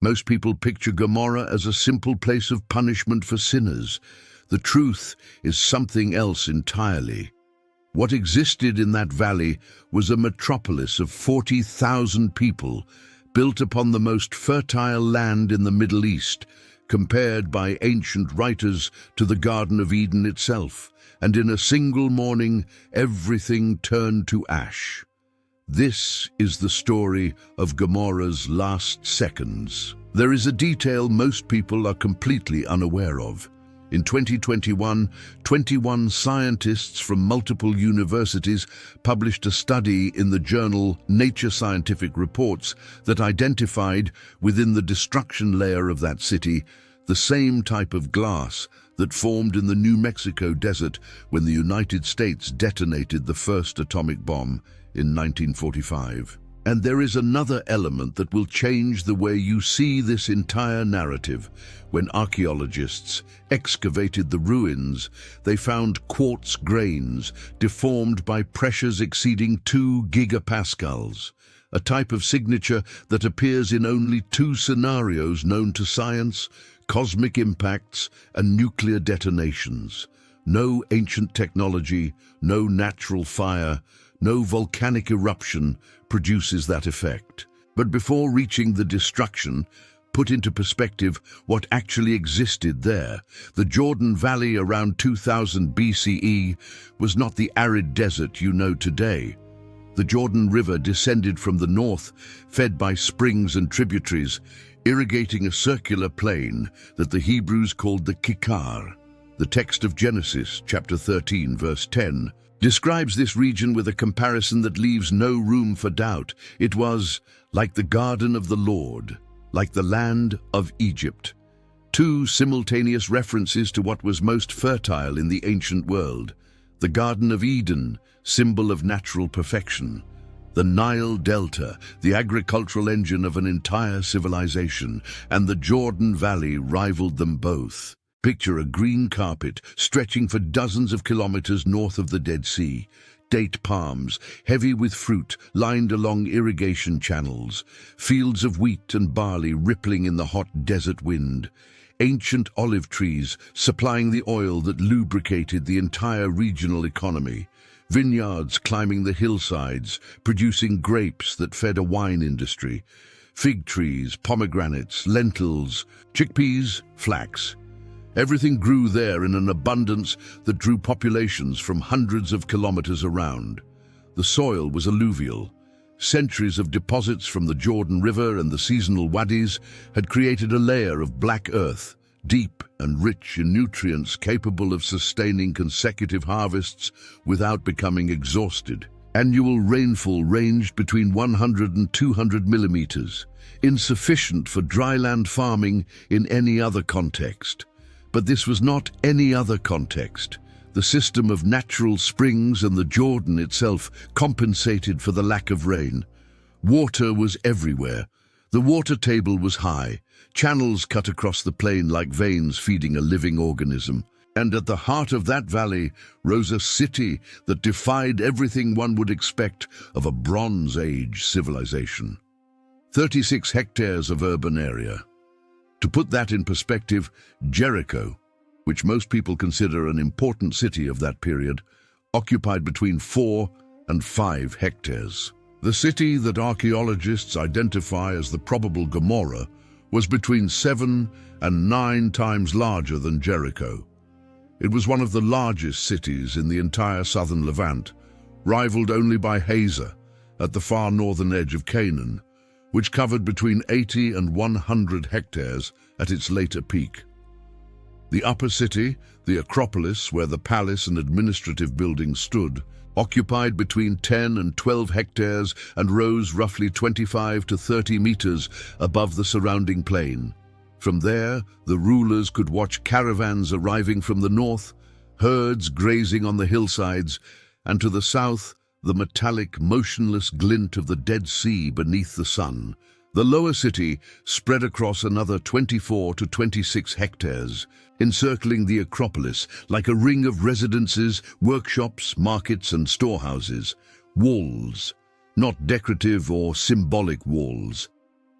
Most people picture Gomorrah as a simple place of punishment for sinners. The truth is something else entirely. What existed in that valley was a metropolis of 40,000 people, built upon the most fertile land in the Middle East, compared by ancient writers to the Garden of Eden itself, and in a single morning everything turned to ash. This is the story of Gomorrah's last seconds. There is a detail most people are completely unaware of. In 2021, 21 scientists from multiple universities published a study in the journal Nature Scientific Reports that identified, within the destruction layer of that city, the same type of glass that formed in the New Mexico desert when the United States detonated the first atomic bomb in 1945. And there is another element that will change the way you see this entire narrative. When archaeologists excavated the ruins, they found quartz grains deformed by pressures exceeding 2 gigapascals, a type of signature that appears in only 2 scenarios known to science: cosmic impacts and nuclear detonations. No ancient technology, no natural fire, no volcanic eruption produces that effect. But before reaching the destruction, put into perspective what actually existed there. The Jordan Valley around 2000 BCE was not the arid desert you know today. The Jordan River descended from the north, fed by springs and tributaries, irrigating a circular plain that the Hebrews called the Kikar. The text of Genesis, chapter 13, verse 10, describes this region with a comparison that leaves no room for doubt. It was like the garden of the Lord, like the land of Egypt. 2 simultaneous references to what was most fertile in the ancient world. The Garden of Eden, symbol of natural perfection. The Nile Delta, the agricultural engine of an entire civilization, and the Jordan Valley rivaled them both. Picture a green carpet stretching for dozens of kilometers north of the Dead Sea. Date palms, heavy with fruit, lined along irrigation channels. Fields of wheat and barley rippling in the hot desert wind. Ancient olive trees supplying the oil that lubricated the entire regional economy. Vineyards climbing the hillsides, producing grapes that fed a wine industry. Fig trees, pomegranates, lentils, chickpeas, flax. Everything grew there in an abundance that drew populations from hundreds of kilometers around. The soil was alluvial. Centuries of deposits from the Jordan River and the seasonal wadis had created a layer of black earth, deep and rich in nutrients capable of sustaining consecutive harvests without becoming exhausted. Annual rainfall ranged between 100 and 200 millimeters, insufficient for dryland farming in any other context. But this was not any other context. The system of natural springs and the Jordan itself compensated for the lack of rain. Water was everywhere. The water table was high, channels cut across the plain like veins feeding a living organism. And at the heart of that valley rose a city that defied everything one would expect of a Bronze Age civilization. 36 hectares of urban area. To put that in perspective, Jericho, which most people consider an important city of that period, occupied between 4 and 5 hectares. The city that archaeologists identify as the probable Gomorrah was between 7 and 9 times larger than Jericho. It was one of the largest cities in the entire southern Levant, rivaled only by Hazor at the far northern edge of Canaan, which covered between 80 and 100 hectares at its later peak. The upper city, the Acropolis, where the palace and administrative buildings stood, occupied between 10 and 12 hectares and rose roughly 25 to 30 meters above the surrounding plain. From there, the rulers could watch caravans arriving from the north, herds grazing on the hillsides, and to the south, the metallic, motionless glint of the Dead Sea beneath the sun. The lower city spread across another 24 to 26 hectares, encircling the Acropolis like a ring of residences, workshops, markets, and storehouses. Walls, not decorative or symbolic walls.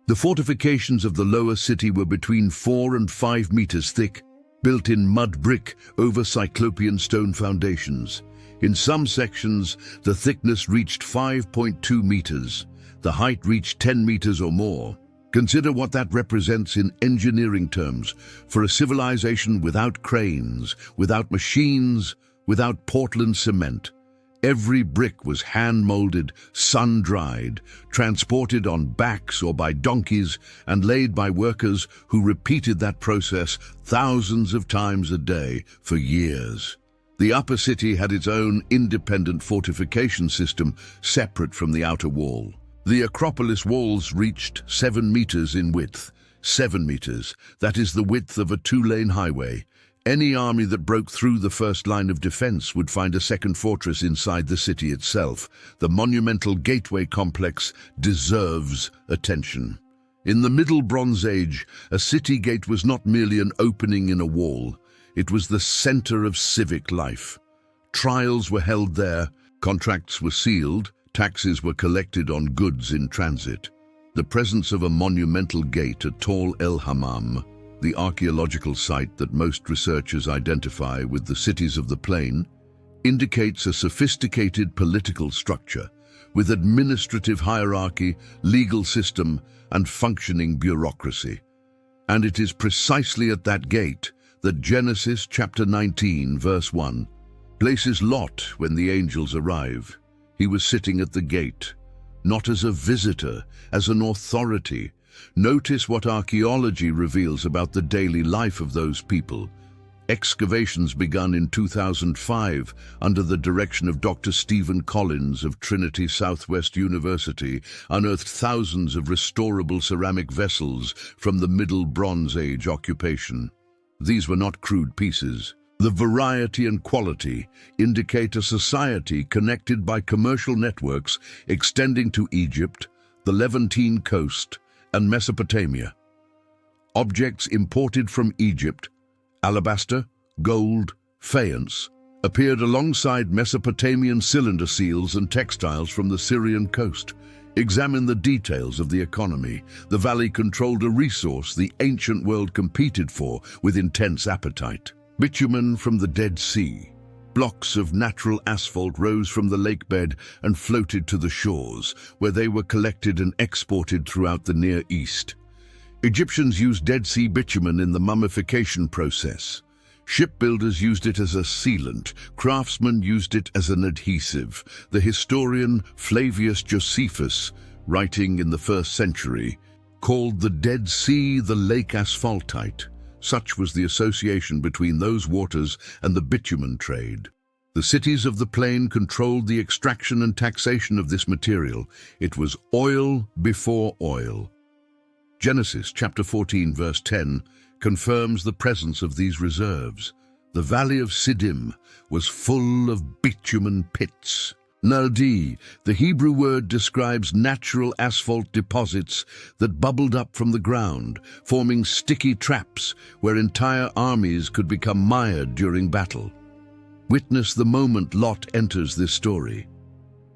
The fortifications of the lower city were between 4 and 5 meters thick, built in mud brick over cyclopean stone foundations. In some sections, the thickness reached 5.2 meters. The height reached 10 meters or more. Consider what that represents in engineering terms for a civilization without cranes, without machines, without Portland cement. Every brick was hand-molded, sun-dried, transported on backs or by donkeys, and laid by workers who repeated that process thousands of times a day for years. The upper city had its own independent fortification system separate from the outer wall. The Acropolis walls reached 7 meters in width. 7 meters, that is the width of a 2-lane highway. Any army that broke through the first line of defense would find a second fortress inside the city itself. The monumental gateway complex deserves attention. In the Middle Bronze Age, a city gate was not merely an opening in a wall. It was the center of civic life. Trials were held there, contracts were sealed, taxes were collected on goods in transit. The presence of a monumental gate at Tall El Hammam, the archaeological site that most researchers identify with the cities of the plain, indicates a sophisticated political structure with administrative hierarchy, legal system, and functioning bureaucracy. And it is precisely at that gate that Genesis chapter 19, verse 1, places Lot when the angels arrive. He was sitting at the gate, not as a visitor, as an authority. Notice what archaeology reveals about the daily life of those people. Excavations begun in 2005 under the direction of Dr. Stephen Collins of Trinity Southwest University unearthed thousands of restorable ceramic vessels from the Middle Bronze Age occupation. These were not crude pieces. The variety and quality indicate a society connected by commercial networks extending to Egypt, the Levantine coast, and Mesopotamia. Objects imported from Egypt, alabaster, gold, faience, appeared alongside Mesopotamian cylinder seals and textiles from the Syrian coast. Examine the details of the economy. The valley controlled a resource the ancient world competed for with intense appetite. Bitumen from the Dead Sea. Blocks of natural asphalt rose from the lakebed and floated to the shores, where they were collected and exported throughout the Near East. Egyptians used Dead Sea bitumen in the mummification process. Shipbuilders used it as a sealant. Craftsmen used it as an adhesive. The historian Flavius Josephus, writing in the 1st century, called the Dead Sea the Lake Asphaltite. Such was the association between those waters and the bitumen trade. The cities of the plain controlled the extraction and taxation of this material. It was oil before oil. Genesis chapter 14 verse 10 confirms the presence of these reserves. The valley of Siddim was full of bitumen pits. Naldi, the Hebrew word, describes natural asphalt deposits that bubbled up from the ground, forming sticky traps where entire armies could become mired during battle. Witness the moment Lot enters this story.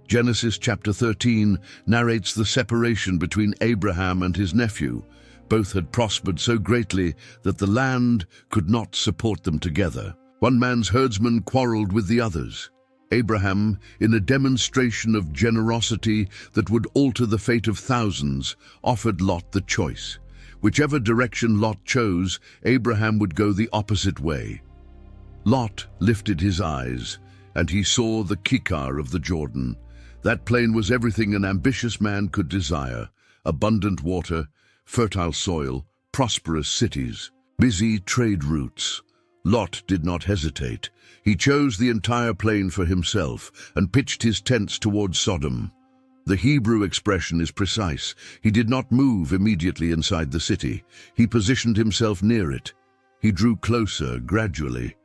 Genesis chapter 13 narrates the separation between Abraham and his nephew. Both had prospered so greatly that the land could not support them together. One man's herdsmen quarreled with the others. Abraham, in a demonstration of generosity that would alter the fate of thousands, offered Lot the choice. Whichever direction Lot chose, Abraham would go the opposite way. Lot lifted his eyes, and he saw the Kikar of the Jordan. That plain was everything an ambitious man could desire: abundant water, fertile soil, prosperous cities, busy trade routes. Lot did not hesitate. He chose the entire plain for himself and pitched his tents towards Sodom. The Hebrew expression is precise. He did not move immediately inside the city. He positioned himself near it. He drew closer gradually.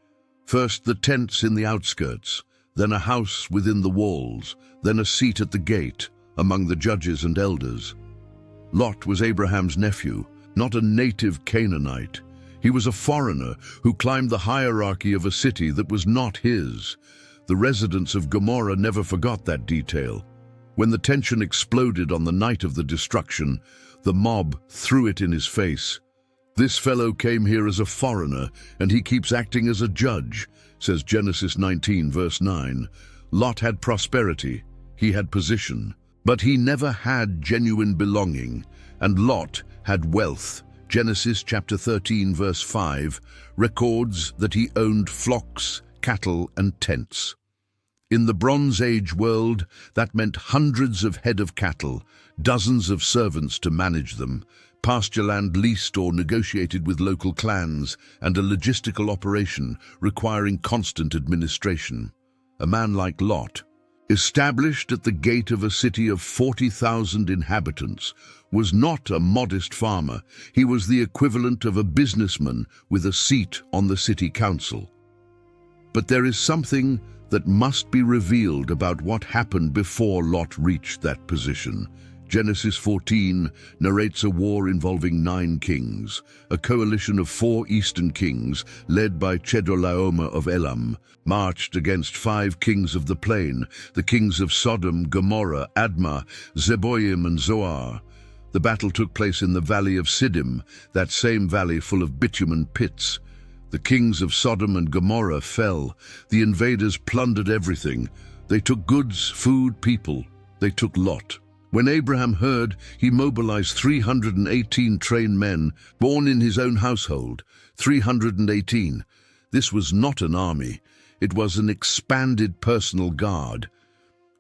First the tents in the outskirts, then a house within the walls, then a seat at the gate among the judges and elders. Lot was Abraham's nephew, not a native Canaanite. He was a foreigner who climbed the hierarchy of a city that was not his. The residents of Gomorrah never forgot that detail. When the tension exploded on the night of the destruction, The mob threw it in his face. "This fellow came here as a foreigner, and he keeps acting as a judge," says Genesis 19, verse 9. Lot had prosperity, he had position, but he never had genuine belonging, and Lot had wealth. Genesis chapter 13, verse 5, records that he owned flocks, cattle, and tents. In the Bronze Age world, that meant hundreds of head of cattle, dozens of servants to manage them, pasture land leased or negotiated with local clans, and a logistical operation requiring constant administration. A man like Lot, established at the gate of a city of 40,000 inhabitants, was not a modest farmer. He was the equivalent of a businessman with a seat on the city council. But there is something that must be revealed about what happened before Lot reached that position. Genesis 14 narrates a war involving 9 kings. A coalition of 4 eastern kings, led by Chedorlaomer of Elam, marched against 5 kings of the plain, the kings of Sodom, Gomorrah, Admah, Zeboim, and Zoar. The battle took place in the valley of Siddim, that same valley full of bitumen pits. The kings of Sodom and Gomorrah fell. The invaders plundered everything. They took goods, food, people. They took Lot. When Abraham heard, he mobilized 318 trained men, born in his own household. 318. This was not an army. It was an expanded personal guard.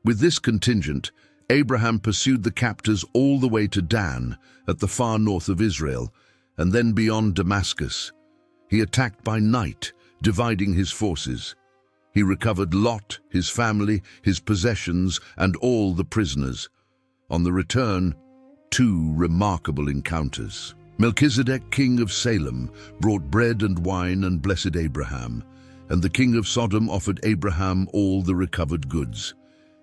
With this contingent, Abraham pursued the captors all the way to Dan, at the far north of Israel, and then beyond Damascus. He attacked by night, dividing his forces. He recovered Lot, his family, his possessions, and all the prisoners. On the return, 2 remarkable encounters. Melchizedek, king of Salem, brought bread and wine and blessed Abraham, and the king of Sodom offered Abraham all the recovered goods.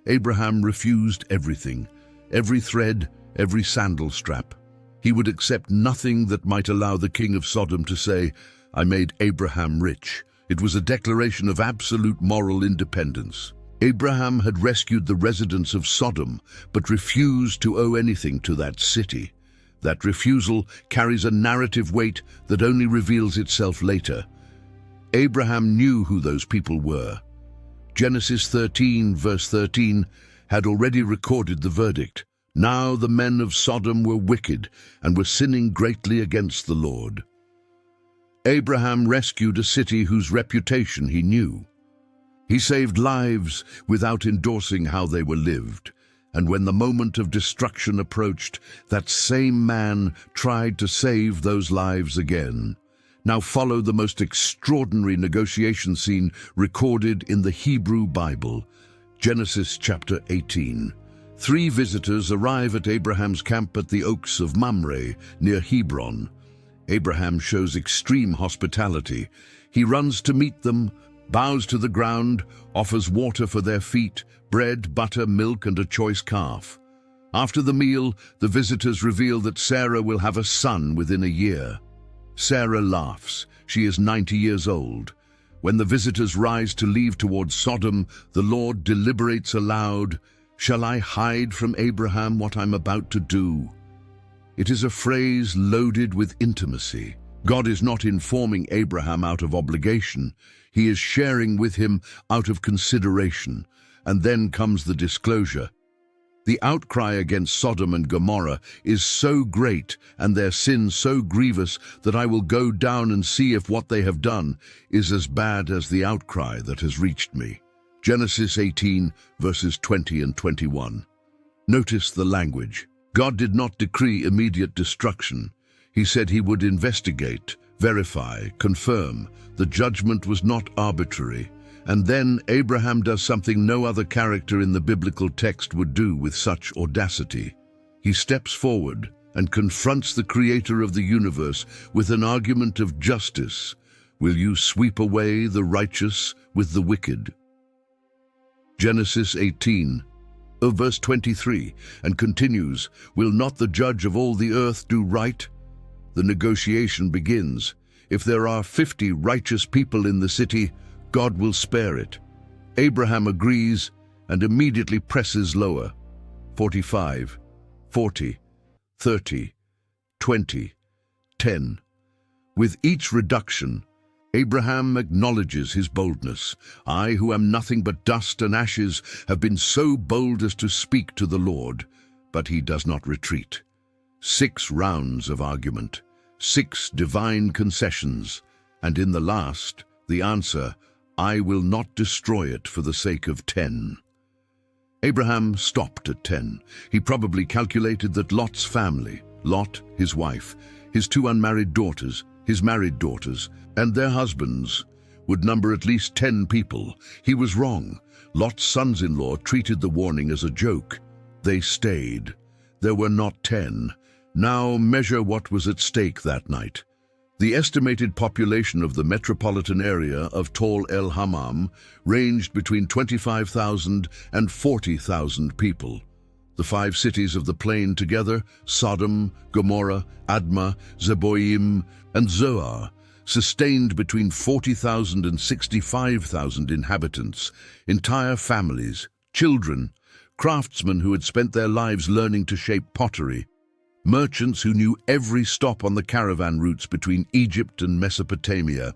Abraham refused everything, every thread, every sandal strap. He would accept nothing that might allow the king of Sodom to say, "I made Abraham rich." It was a declaration of absolute moral independence. Abraham had rescued the residents of Sodom, but refused to owe anything to that city. That refusal carries a narrative weight that only reveals itself later. Abraham knew who those people were. Genesis 13, verse 13, had already recorded the verdict. Now the men of Sodom were wicked and were sinning greatly against the Lord. Abraham rescued a city whose reputation he knew. He saved lives without endorsing how they were lived. And when the moment of destruction approached, that same man tried to save those lives again. Now follow the most extraordinary negotiation scene recorded in the Hebrew Bible. Genesis chapter 18. 3 visitors arrive at Abraham's camp at the Oaks of Mamre, near Hebron. Abraham shows extreme hospitality. He runs to meet them, bows to the ground, offers water for their feet, bread, butter, milk, and a choice calf. After the meal, the visitors reveal that Sarah will have a son within a year. Sarah laughs. She is 90 years old. When the visitors rise to leave towards Sodom, the Lord deliberates aloud, "Shall I hide from Abraham what I'm about to do?" It is a phrase loaded with intimacy. God is not informing Abraham out of obligation. He is sharing with him out of consideration. And then comes the disclosure. The outcry against Sodom and Gomorrah is so great and their sin so grievous that I will go down and see if what they have done is as bad as the outcry that has reached me. Genesis 18, verses 20 and 21. Notice the language. God did not decree immediate destruction. He said he would investigate, verify, confirm. The judgment was not arbitrary. And then Abraham does something no other character in the biblical text would do with such audacity. He steps forward and confronts the creator of the universe with an argument of justice. Will you sweep away the righteous with the wicked? Genesis 18, verse 23, and continues, "Will not the judge of all the earth do right?" The negotiation begins. If there are 50 righteous people in the city, God will spare it. Abraham agrees and immediately presses lower. 45, 40, 30. 20, 10. With each reduction, Abraham acknowledges his boldness. I, who am nothing but dust and ashes, have been so bold as to speak to the Lord. But he does not retreat. 6 rounds of argument, 6 divine concessions, and in the last, the answer, I will not destroy it for the sake of 10. Abraham stopped at 10. He probably calculated that Lot's family, Lot, his wife, his 2 unmarried daughters, his married daughters, and their husbands would number at least 10 people. He was wrong. Lot's sons-in-law treated the warning as a joke. They stayed. There were not 10. Now measure what was at stake that night. The estimated population of the metropolitan area of Tall El Hammam ranged between 25,000 and 40,000 people. The 5 cities of the plain together, Sodom, Gomorrah, Admah, Zeboim, and Zoar, sustained between 40,000 and 65,000 inhabitants, entire families, children, craftsmen who had spent their lives learning to shape pottery, merchants who knew every stop on the caravan routes between Egypt and Mesopotamia,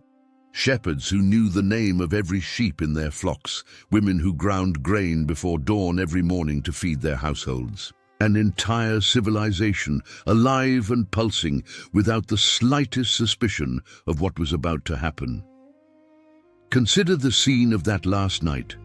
shepherds who knew the name of every sheep in their flocks, women who ground grain before dawn every morning to feed their households. An entire civilization, alive and pulsing, without the slightest suspicion of what was about to happen. Consider the scene of that last night.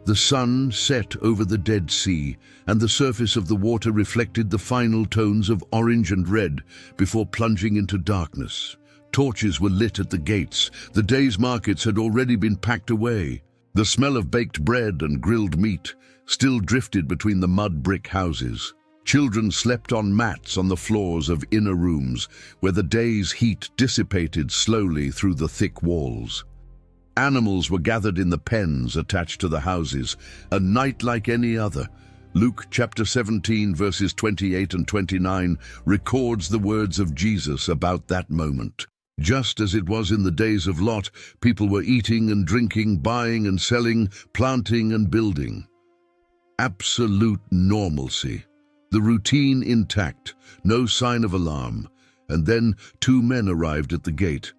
The sun set over the Dead Sea, and the surface of the water reflected the final tones of orange and red before plunging into darkness. Torches were lit at the gates. The day's markets had already been packed away. The smell of baked bread and grilled meat still drifted between the mud brick houses. Children slept on mats on the floors of inner rooms, where the day's heat dissipated slowly through the thick walls. Animals were gathered in the pens attached to the houses, a night like any other. Luke chapter 17 verses 28 and 29 records the words of Jesus about that moment. Just as it was in the days of Lot, people were eating and drinking, buying and selling, planting and building. Absolute normalcy. The routine intact, no sign of alarm. And then 2 men arrived at the gate.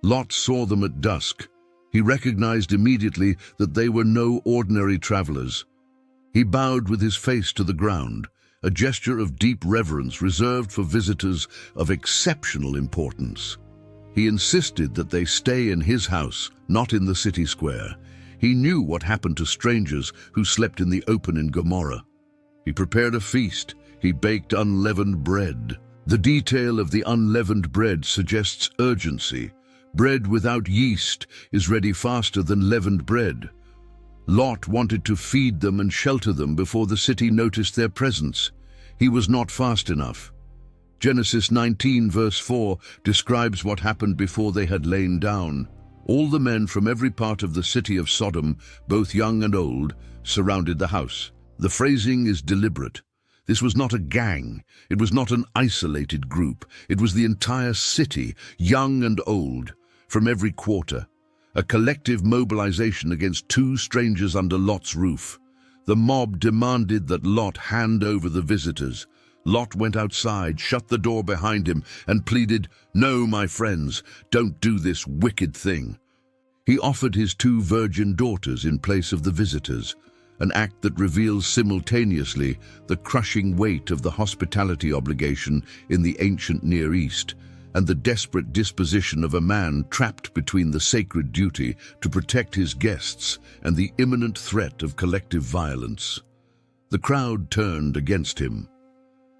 Lot saw them at dusk. He recognized immediately that they were no ordinary travelers. He bowed with his face to the ground, a gesture of deep reverence reserved for visitors of exceptional importance. He insisted that they stay in his house, not in the city square. He knew what happened to strangers who slept in the open in Gomorrah. He prepared a feast. He baked unleavened bread. The detail of the unleavened bread suggests urgency. Bread without yeast is ready faster than leavened bread. Lot wanted to feed them and shelter them before the city noticed their presence. He was not fast enough. Genesis 19 verse 4 describes what happened before they had lain down. All the men from every part of the city of Sodom, both young and old, surrounded the house. The phrasing is deliberate. This was not a gang. It was not an isolated group. It was the entire city, young and old, from every quarter. A collective mobilization against 2 strangers under Lot's roof. The mob demanded that Lot hand over the visitors. Lot went outside, shut the door behind him, and pleaded, "No, my friends, don't do this wicked thing." He offered his 2 virgin daughters in place of the visitors, an act that reveals simultaneously the crushing weight of the hospitality obligation in the ancient Near East and the desperate disposition of a man trapped between the sacred duty to protect his guests and the imminent threat of collective violence. The crowd turned against him.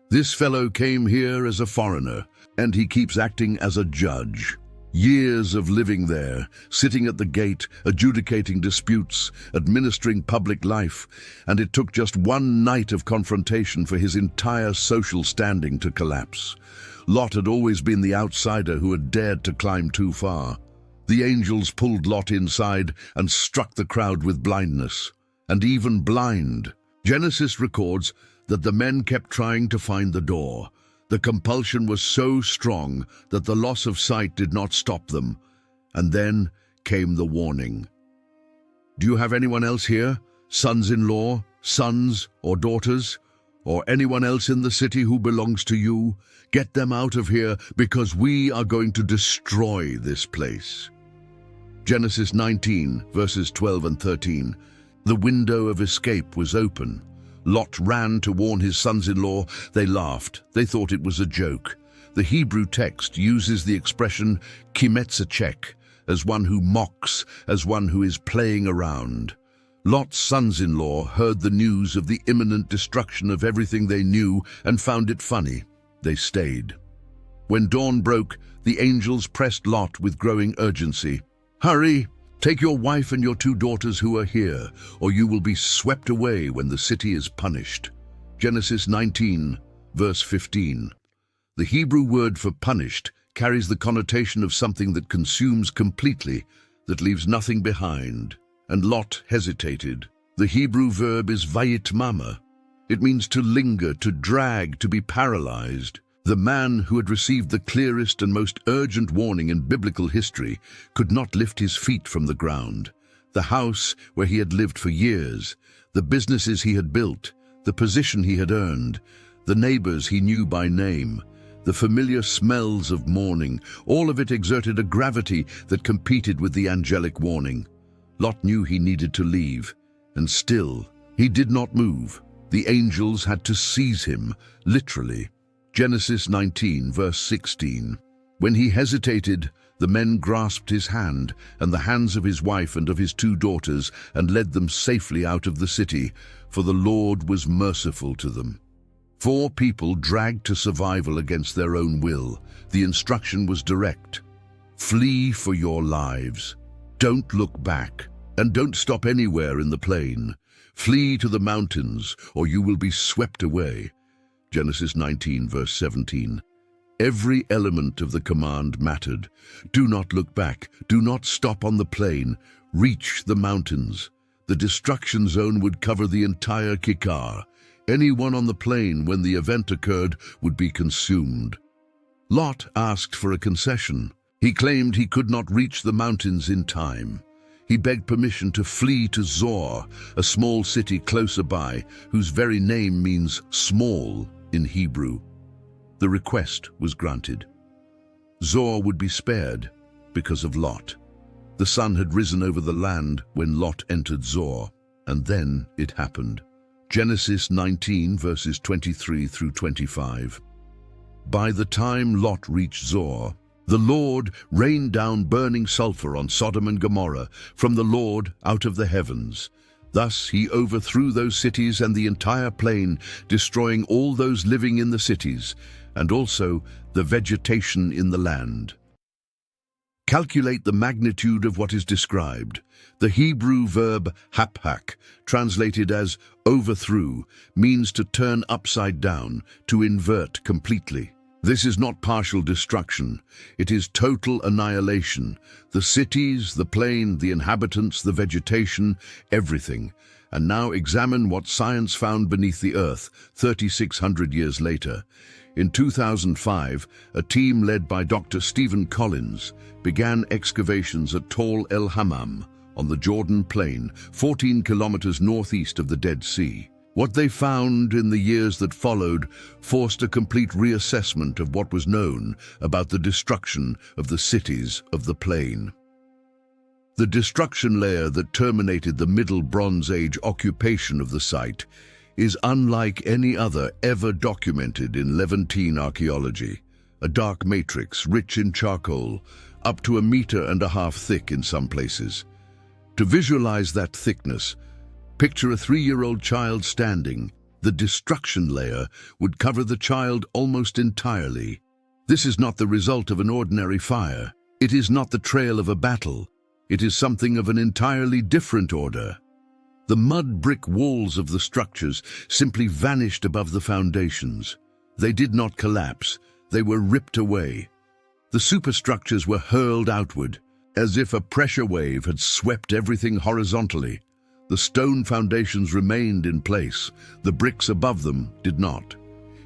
This fellow came here as a foreigner, and he keeps acting as a judge. Years of living there, sitting at the gate, adjudicating disputes, administering public life, and it took just one night of confrontation for his entire social standing to collapse. Lot had always been the outsider who had dared to climb too far. The angels pulled Lot inside and struck the crowd with blindness. And even blind. Genesis records that the men kept trying to find the door. The compulsion was so strong that the loss of sight did not stop them. And then came the warning. "Do you have anyone else here? Sons-in-law, sons or daughters? or anyone else in the city who belongs to you. Get them out of here, because we are going to destroy this place." Genesis 19, verses 12 and 13. The window of escape was open. Lot ran to warn his sons-in-law. They laughed. They thought it was a joke. The Hebrew text uses the expression kimetzachek, as one who mocks, as one who is playing around. Lot's sons-in-law heard the news of the imminent destruction of everything they knew and found it funny. They stayed. When dawn broke, the angels pressed Lot with growing urgency. "Hurry! Take your wife and your 2 daughters who are here, or you will be swept away when the city is punished." Genesis 19, verse 15. The Hebrew word for punished carries the connotation of something that consumes completely, that leaves nothing behind. And Lot hesitated. The Hebrew verb is vayitmama. It means to linger, to drag, to be paralyzed. The man who had received the clearest and most urgent warning in biblical history could not lift his feet from the ground. The house where he had lived for years, the businesses he had built, the position he had earned, the neighbors he knew by name, the familiar smells of morning, all of it exerted a gravity that competed with the angelic warning. Lot knew he needed to leave, and still he did not move. The angels had to seize him, literally. Genesis 19, verse 16. When he hesitated, the men grasped his hand and the hands of his wife and of his 2 daughters and led them safely out of the city, for the Lord was merciful to them. 4 people dragged to survival against their own will. The instruction was direct. Flee for your lives. Don't look back, and don't stop anywhere in the plain. Flee to the mountains, or you will be swept away. Genesis 19, verse 17. Every element of the command mattered. Do not look back. Do not stop on the plain. Reach the mountains. The destruction zone would cover the entire Kikar. Anyone on the plain when the event occurred would be consumed. Lot asked for a concession. He claimed he could not reach the mountains in time. He begged permission to flee to Zoar, a small city closer by, whose very name means small in Hebrew. The request was granted. Zoar would be spared because of Lot. The sun had risen over the land when Lot entered Zoar, and then it happened. Genesis 19, verses 23 through 25. By the time Lot reached Zoar, the Lord rained down burning sulfur on Sodom and Gomorrah from the Lord out of the heavens. Thus he overthrew those cities and the entire plain, destroying all those living in the cities, and also the vegetation in the land. Calculate the magnitude of what is described. The Hebrew verb haphak, translated as overthrew, means to turn upside down, to invert completely. This is not partial destruction, it is total annihilation. The cities, the plain, the inhabitants, the vegetation, everything. And now examine what science found beneath the earth 3,600 years later. In 2005, a team led by Dr. Stephen Collins began excavations at Tal El Hammam on the Jordan Plain, 14 kilometers northeast of the Dead Sea. What they found in the years that followed forced a complete reassessment of what was known about the destruction of the cities of the plain. The destruction layer that terminated the Middle Bronze Age occupation of the site is unlike any other ever documented in Levantine archaeology. A dark matrix rich in charcoal, up to 1.5 meters thick in some places. To visualize that thickness, picture a 3-year-old child standing. The destruction layer would cover the child almost entirely. This is not the result of an ordinary fire. It is not the trail of a battle. It is something of an entirely different order. The mud brick walls of the structures simply vanished above the foundations. They did not collapse. They were ripped away. The superstructures were hurled outward, as if a pressure wave had swept everything horizontally. The stone foundations remained in place. The bricks above them did not.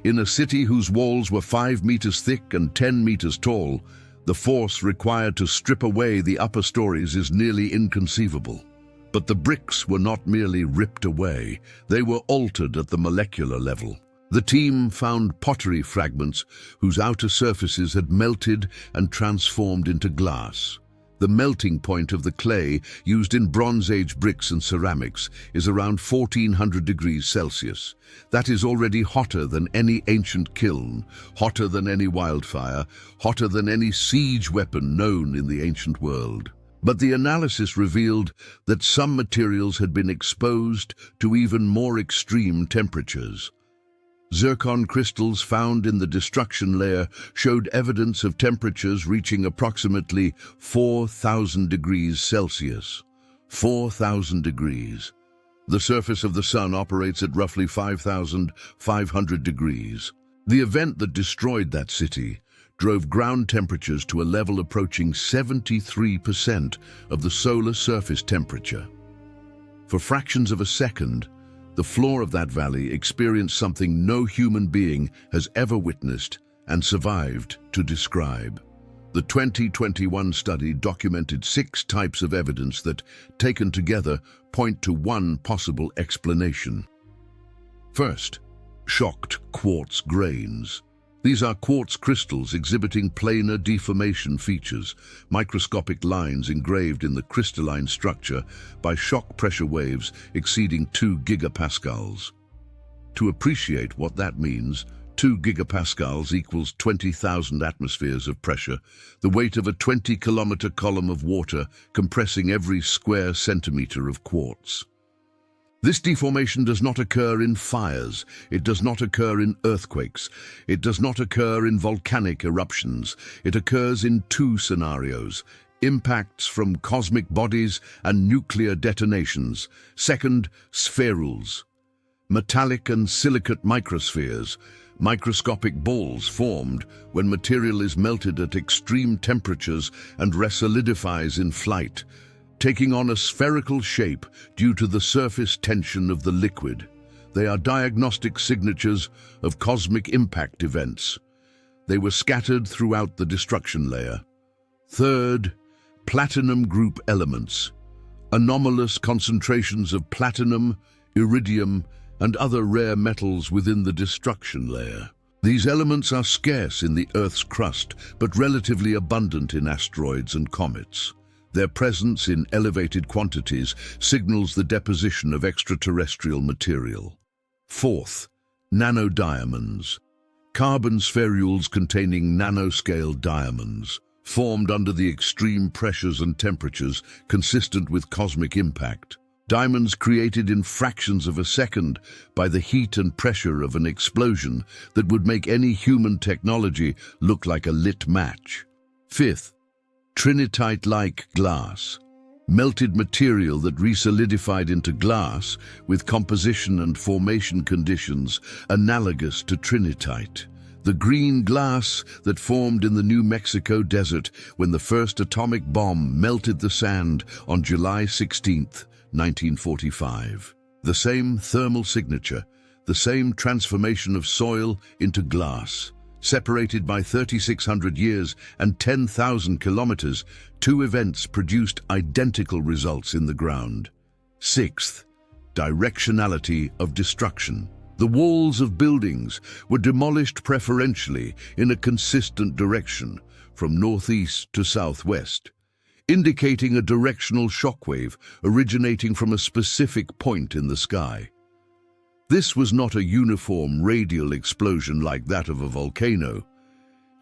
In a city whose walls were 5 meters thick and 10 meters tall, the force required to strip away the upper stories is nearly inconceivable. But the bricks were not merely ripped away, they were altered at the molecular level. The team found pottery fragments whose outer surfaces had melted and transformed into glass. The melting point of the clay used in Bronze Age bricks and ceramics is around 1400 degrees Celsius. That is already hotter than any ancient kiln, hotter than any wildfire, hotter than any siege weapon known in the ancient world. But the analysis revealed that some materials had been exposed to even more extreme temperatures. Zircon crystals found in the destruction layer showed evidence of temperatures reaching approximately 4,000 degrees Celsius. 4,000 degrees. The surface of the Sun operates at roughly 5,500 degrees. The event that destroyed that city drove ground temperatures to a level approaching 73% of the solar surface temperature. For fractions of a second, the floor of that valley experienced something no human being has ever witnessed and survived to describe. The 2021 study documented 6 types of evidence that, taken together, point to one possible explanation. First, shocked quartz grains. These are quartz crystals exhibiting planar deformation features, microscopic lines engraved in the crystalline structure by shock pressure waves exceeding 2 gigapascals. To appreciate what that means, 2 gigapascals equals 20,000 atmospheres of pressure, the weight of a 20-kilometer column of water compressing every square centimeter of quartz. This deformation does not occur in fires, it does not occur in earthquakes, it does not occur in volcanic eruptions. It occurs in 2 scenarios: impacts from cosmic bodies and nuclear detonations. Second, spherules. Metallic and silicate microspheres, microscopic balls formed when material is melted at extreme temperatures and resolidifies in flight, taking on a spherical shape due to the surface tension of the liquid. They are diagnostic signatures of cosmic impact events. They were scattered throughout the destruction layer. Third, platinum group elements. Anomalous concentrations of platinum, iridium, and other rare metals within the destruction layer. These elements are scarce in the Earth's crust, but relatively abundant in asteroids and comets. Their presence in elevated quantities signals the deposition of extraterrestrial material. Fourth, nanodiamonds. Carbon spherules containing nanoscale diamonds, formed under the extreme pressures and temperatures consistent with cosmic impact. Diamonds created in fractions of a second by the heat and pressure of an explosion that would make any human technology look like a lit match. Fifth, trinitite-like glass. Melted material that resolidified into glass with composition and formation conditions analogous to trinitite. The green glass that formed in the New Mexico desert when the first atomic bomb melted the sand on July 16, 1945. The same thermal signature, the same transformation of soil into glass. Separated by 3,600 years and 10,000 kilometers, 2 events produced identical results in the ground. Sixth, directionality of destruction. The walls of buildings were demolished preferentially in a consistent direction, from northeast to southwest, indicating a directional shockwave originating from a specific point in the sky. This was not a uniform radial explosion like that of a volcano.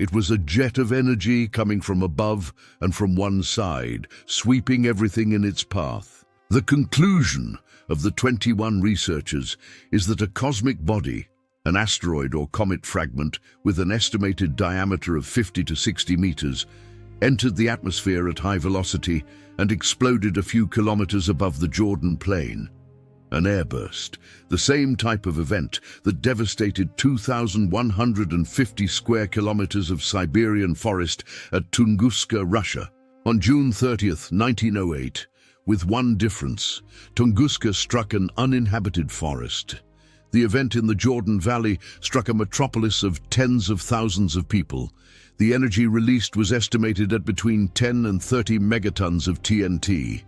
It was a jet of energy coming from above and from one side, sweeping everything in its path. The conclusion of the 21 researchers is that a cosmic body, an asteroid or comet fragment with an estimated diameter of 50 to 60 meters, entered the atmosphere at high velocity and exploded a few kilometers above the Jordan Plain. An airburst, the same type of event that devastated 2,150 square kilometers of Siberian forest at Tunguska, Russia, on June 30, 1908, with one difference. Tunguska struck an uninhabited forest. The event in the Jordan Valley struck a metropolis of tens of thousands of people. The energy released was estimated at between 10 and 30 megatons of TNT.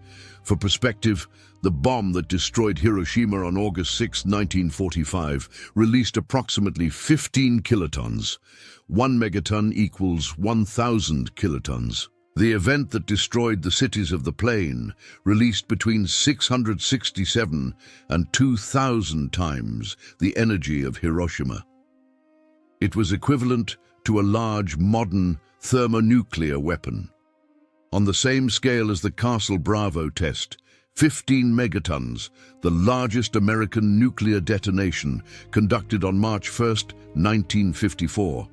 For perspective, the bomb that destroyed Hiroshima on August 6, 1945, released approximately 15 kilotons. 1 megaton equals 1,000 kilotons. The event that destroyed the cities of the plain released between 667 and 2,000 times the energy of Hiroshima. It was equivalent to a large modern thermonuclear weapon. On the same scale as the Castle Bravo test, 15 megatons, the largest American nuclear detonation, conducted on March 1, 1954.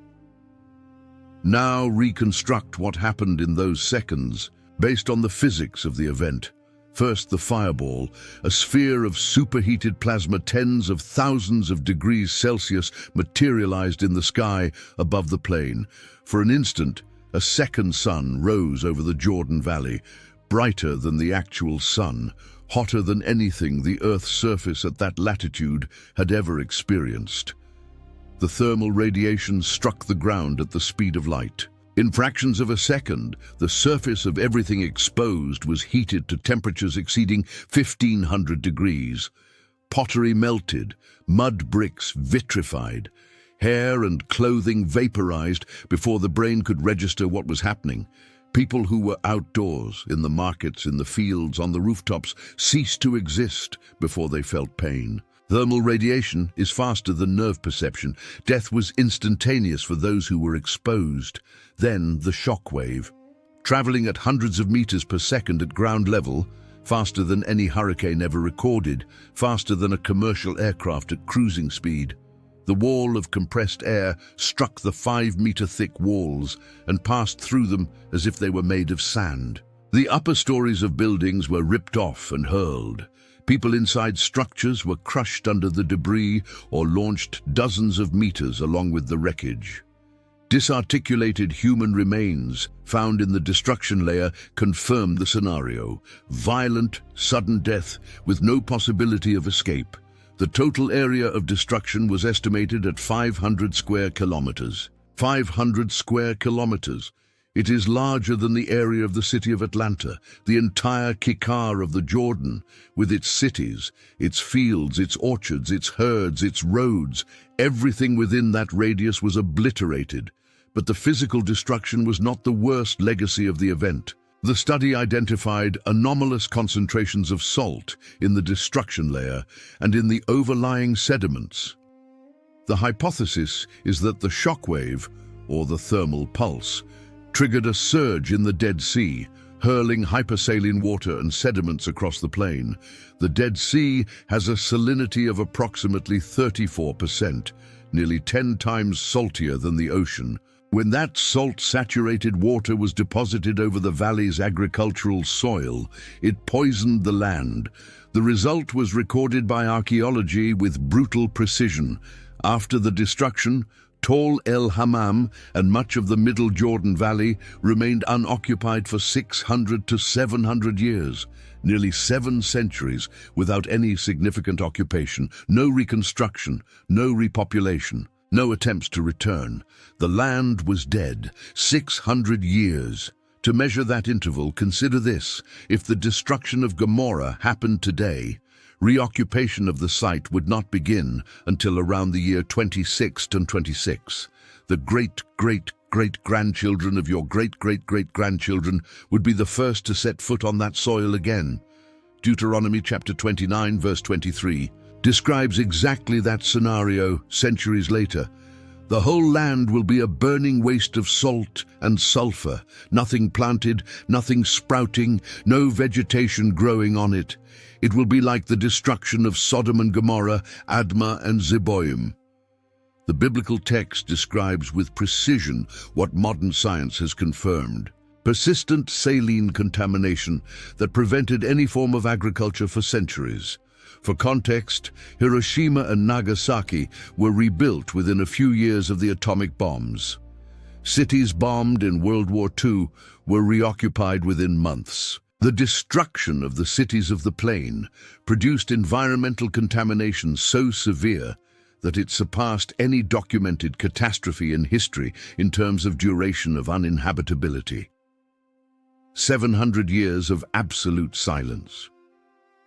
Now reconstruct what happened in those seconds, based on the physics of the event. First, the fireball, a sphere of superheated plasma tens of thousands of degrees Celsius materialized in the sky above the plain. For an instant, a second sun rose over the Jordan Valley, brighter than the actual sun, hotter than anything the Earth's surface at that latitude had ever experienced. The thermal radiation struck the ground at the speed of light. In fractions of a second, the surface of everything exposed was heated to temperatures exceeding 1,500 degrees. Pottery melted, mud bricks vitrified, hair and clothing vaporized before the brain could register what was happening. People who were outdoors, in the markets, in the fields, on the rooftops, ceased to exist before they felt pain. Thermal radiation is faster than nerve perception. Death was instantaneous for those who were exposed. Then the shock wave. Traveling at hundreds of meters per second at ground level, faster than any hurricane ever recorded, faster than a commercial aircraft at cruising speed. The wall of compressed air struck the 5-meter-thick walls and passed through them as if they were made of sand. The upper stories of buildings were ripped off and hurled. People inside structures were crushed under the debris or launched dozens of meters along with the wreckage. Disarticulated human remains found in the destruction layer confirmed the scenario. Violent, sudden death with no possibility of escape. The total area of destruction was estimated at 500 square kilometers. 500 square kilometers. It is larger than the area of the city of Atlanta, the entire Kikar of the Jordan, with its cities, its fields, its orchards, its herds, its roads. Everything within that radius was obliterated. But the physical destruction was not the worst legacy of the event. The study identified anomalous concentrations of salt in the destruction layer and in the overlying sediments. The hypothesis is that the shock wave, or the thermal pulse, triggered a surge in the Dead Sea, hurling hypersaline water and sediments across the plain. The Dead Sea has a salinity of approximately 34%, nearly 10 times saltier than the ocean. When that salt-saturated water was deposited over the valley's agricultural soil, it poisoned the land. The result was recorded by archaeology with brutal precision. After the destruction, Tall El Hammam and much of the Middle Jordan Valley remained unoccupied for 600 to 700 years, nearly 7 centuries without any significant occupation, no reconstruction, no repopulation. No attempts to return. The land was dead. 600 years. To measure that interval, consider this. If the destruction of Gomorrah happened today, reoccupation of the site would not begin until around the year 2626. The great-great-great-grandchildren of your great-great-great-grandchildren would be the first to set foot on that soil again. Deuteronomy chapter 29, verse 23. Describes exactly that scenario centuries later. The whole land will be a burning waste of salt and sulfur, nothing planted, nothing sprouting, no vegetation growing on it. It will be like the destruction of Sodom and Gomorrah, Admah and Zeboim. The biblical text describes with precision what modern science has confirmed. Persistent saline contamination that prevented any form of agriculture for centuries. For context, Hiroshima and Nagasaki were rebuilt within a few years of the atomic bombs. Cities bombed in World War II were reoccupied within months. The destruction of the cities of the plain produced environmental contamination so severe that it surpassed any documented catastrophe in history in terms of duration of uninhabitability. 700 years of absolute silence.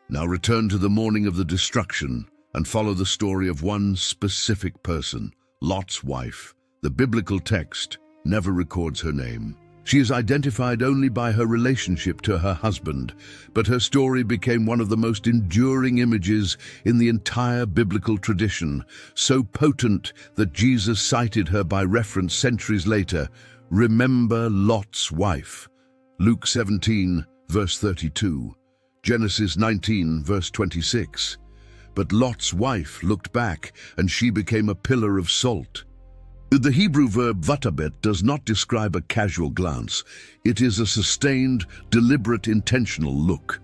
Now return to the morning of the destruction and follow the story of one specific person, Lot's wife. The biblical text never records her name. She is identified only by her relationship to her husband, but her story became one of the most enduring images in the entire biblical tradition, so potent that Jesus cited her by reference centuries later. Remember Lot's wife. Luke 17, verse 32. Genesis 19, verse 26. But Lot's wife looked back, and she became a pillar of salt. The Hebrew verb vatabet does not describe a casual glance. It is a sustained, deliberate, intentional look.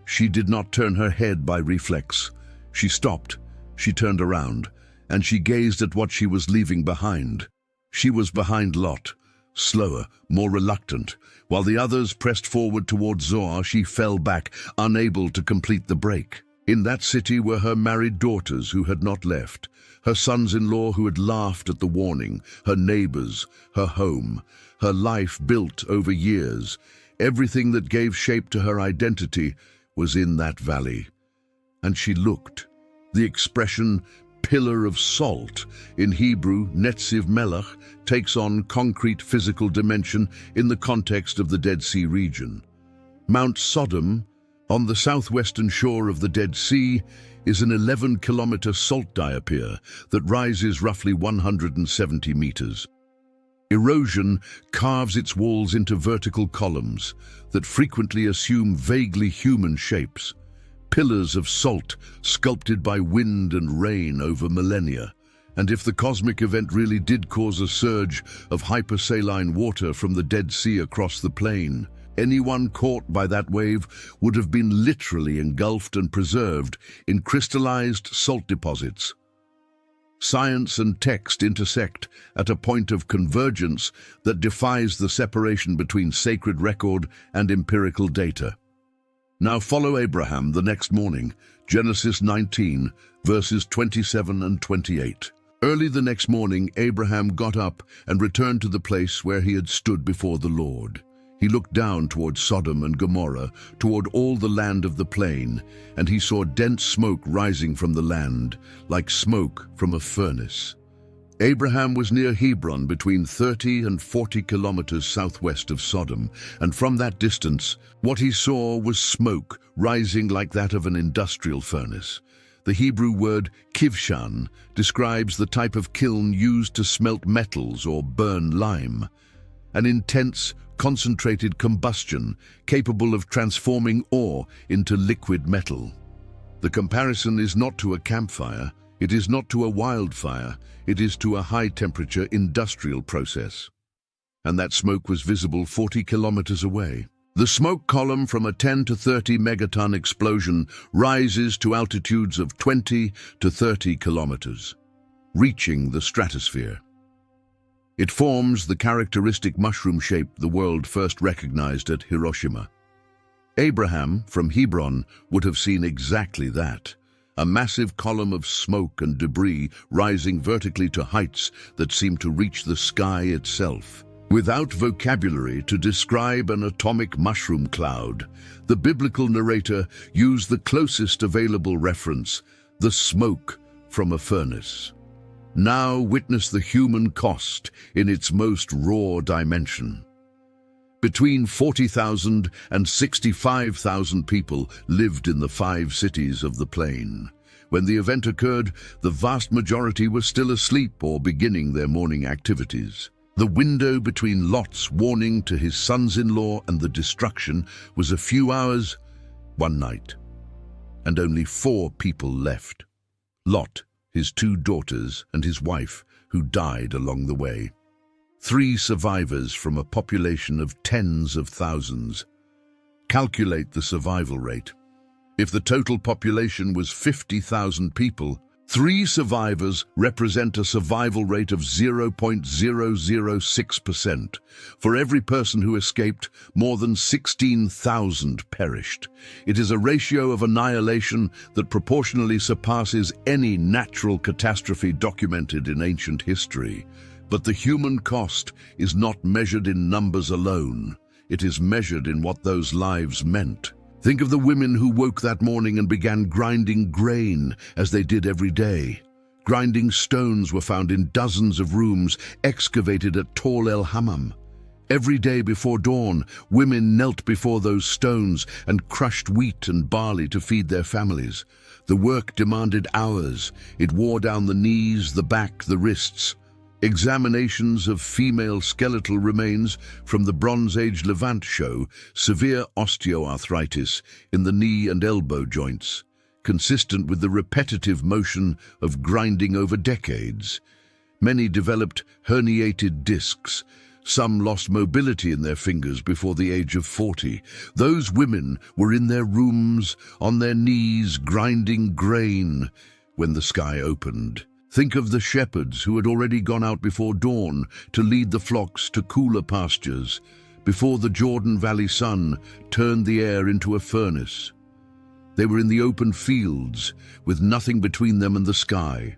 She did not turn her head by reflex. She stopped, she turned around, and she gazed at what she was leaving behind. She was behind Lot, slower, more reluctant. While the others pressed forward toward Zoar, she fell back, unable to complete the break. In that city were her married daughters who had not left, her sons-in-law who had laughed at the warning, her neighbors, her home, her life built over years. Everything that gave shape to her identity was in that valley. And she looked. The expression pillar of salt, in Hebrew Netziv Melech, takes on concrete physical dimension in the context of the Dead Sea region. Mount Sodom, on the southwestern shore of the Dead Sea, is an 11-kilometer salt diapir that rises roughly 170 meters. Erosion carves its walls into vertical columns that frequently assume vaguely human shapes, pillars of salt sculpted by wind and rain over millennia. And if the cosmic event really did cause a surge of hypersaline water from the Dead Sea across the plain, anyone caught by that wave would have been literally engulfed and preserved in crystallized salt deposits. Science and text intersect at a point of convergence that defies the separation between sacred record and empirical data. Now follow Abraham the next morning, Genesis 19, verses 27 and 28. Early the next morning, Abraham got up and returned to the place where he had stood before the Lord. He looked down toward Sodom and Gomorrah, toward all the land of the plain, and he saw dense smoke rising from the land, like smoke from a furnace. Abraham was near Hebron, between 30 and 40 kilometers southwest of Sodom, and from that distance, what he saw was smoke rising like that of an industrial furnace. The Hebrew word kivshan describes the type of kiln used to smelt metals or burn lime. An intense, concentrated combustion capable of transforming ore into liquid metal. The comparison is not to a campfire, it is not to a wildfire, it is to a high-temperature industrial process. And that smoke was visible 40 kilometers away. The smoke column from a 10 to 30 megaton explosion rises to altitudes of 20 to 30 kilometers, reaching the stratosphere. It forms the characteristic mushroom shape the world first recognized at Hiroshima. Abraham, from Hebron, would have seen exactly that. A massive column of smoke and debris rising vertically to heights that seemed to reach the sky itself. Without vocabulary to describe an atomic mushroom cloud, the biblical narrator used the closest available reference, the smoke from a furnace. Now witness the human cost in its most raw dimension. Between 40,000 and 65,000 people lived in the 5 cities of the plain. When the event occurred, the vast majority were still asleep or beginning their morning activities. The window between Lot's warning to his sons-in-law and the destruction was a few hours, one night, and only 4 people left. Lot, his 2 daughters, and his wife, who died along the way. 3 survivors from a population of tens of thousands. Calculate the survival rate. If the total population was 50,000 people, 3 survivors represent a survival rate of 0.006%. For every person who escaped, more than 16,000 perished. It is a ratio of annihilation that proportionally surpasses any natural catastrophe documented in ancient history. But the human cost is not measured in numbers alone. It is measured in what those lives meant. Think of the women who woke that morning and began grinding grain as they did every day. Grinding stones were found in dozens of rooms excavated at Tall El Hammam. Every day before dawn, women knelt before those stones and crushed wheat and barley to feed their families. The work demanded hours. It wore down the knees, the back, the wrists. Examinations of female skeletal remains from the Bronze Age Levant show severe osteoarthritis in the knee and elbow joints, consistent with the repetitive motion of grinding over decades. Many developed herniated discs. Some lost mobility in their fingers before the age of 40. Those women were in their rooms, on their knees, grinding grain when the sky opened. Think of the shepherds who had already gone out before dawn to lead the flocks to cooler pastures, before the Jordan Valley sun turned the air into a furnace. They were in the open fields, with nothing between them and the sky.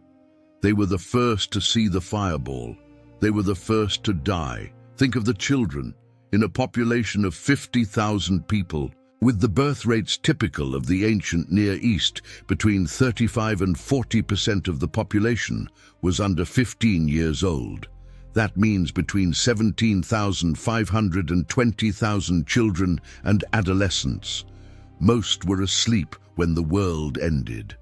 They were the first to see the fireball. They were the first to die. Think of the children. In a population of 50,000 people, with the birth rates typical of the ancient Near East, between 35 and 40% of the population was under 15 years old. That means between 17,500 and 20,000 children and adolescents. Most were asleep when the world ended.